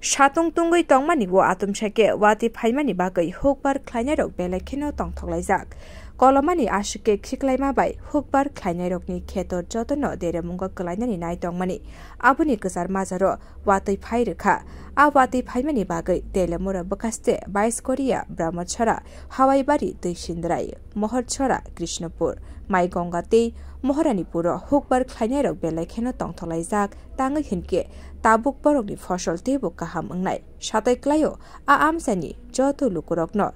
Shatung tungui tongmani wo atom shake wati phaimani bagai hukbar khlainarok belekhino tongthoklaijak. Kolomani ashike khiklaima bai hukbar khlainarokni khetor jotono deremungo klainani nai tongmani. Abuni kusar mazaro wati phai rekha. A wati phaimani bagai telemura bakaste 22 Korea Brahmachara Hawaibari Tuishindrai Mohorchara Krishnapur Mai Gongate Mohoranipuro hukbar khlainarok belekhino tongthoklaijak tangai hinke tabuk borokni fosol tebo kaham angnai satai klayo a amsani joto lukurokno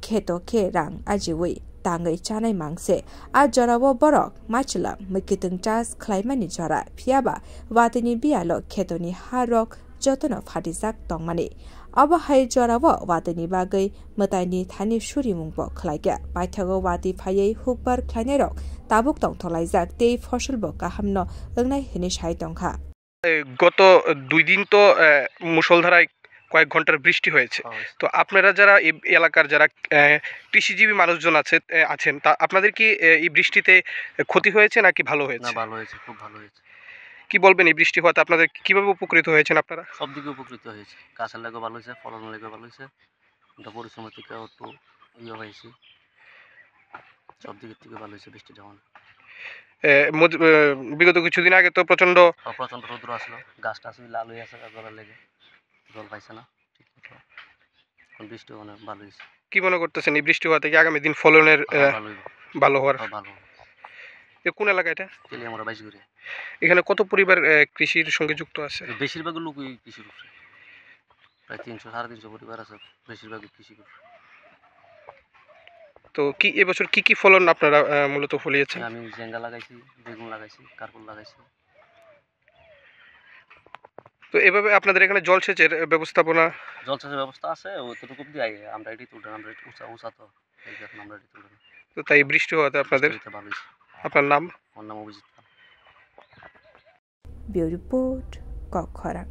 kheto khe rang ajiwi tangai chanai mangse a jorawo borok machila mikitung chas khlaimani jora phiaba watini bialo khetoni harok jotono phatijak tongmani abo hai jorawo watini bagai mataini thani suri mungbo khlaigya paithago wati phayei hukbar khlainarok tabuk tongtholaijak tei fosolbo kahamno angnai hini sai tongkha গত 2 দিন তো মুষলধারায় কয়েক ঘন্টার বৃষ্টি হয়েছে তো আপনারা যারা এই এলাকার যারা কৃষিজীবী মানুষজন আছেন তা আপনাদের কি এই বৃষ্টিতে ক্ষতি হয়েছে নাকি ভালো হয়েছে? না, ভালো হয়েছে, খুব ভালো হয়েছে। কি বলবেন এই বৃষ্টি হওয়াতে আপনাদের কিভাবে উপকৃত হয়েছেন আপনারা? সব দিকে উপকৃত হয়েছে, গাছের লাগেও ভালো হয়েছে, ফলনের লাগেও ভালো হয়েছে, এটা পরিশ্রম থেকে একটু ইয়ে হয়েছে, সব দিকের থেকে ভালো হয়েছে বৃষ্টি যখন। বিগত কিছুদিন আগে তো প্রচন্ড রোদ্র আসলো, গাছটা আসলে লাল হয়ে আছে, জলের লেগে জল পাইছে না ঠিক মতো। এখন বৃষ্টি অনেক ভালো হয়েছে। কি মনে করতেছেন এই বৃষ্টি হওয়া থেকে আগামী দিন ফলনের ভালো হওয়ার? ভালো। কোন এলাকা এটা? আমরা 22 করে। এখানে কত পরিবার কৃষির সঙ্গে যুক্ত আছে? বেশিরভাগ লোকই কৃষির উপরে, প্রায় 300-350 পরিবার আছে, বেশিরভাগই কৃষি করে। তো কি এবছর কি ফলন আপনারা মূলত ফলিয়েছেন? আমি জেঙ্গা লাগাইছি, বেগুন লাগাইছি, কারকুল লাগাইছি। তো এভাবে আপনাদের এখানে জলসেচের ব্যবস্থা আছে, ওতটুকু দিয়ে আমরা এটি তুললাম, আমরা উঁচা তো এই এখন আমরা এটি তুললাম। তো তাই বৃষ্টি হওয়াতে আপনাদের ভালো হয়েছে। আপনার নাম? আমার নাম অভিজিৎ। Bureau Report Kokhoran.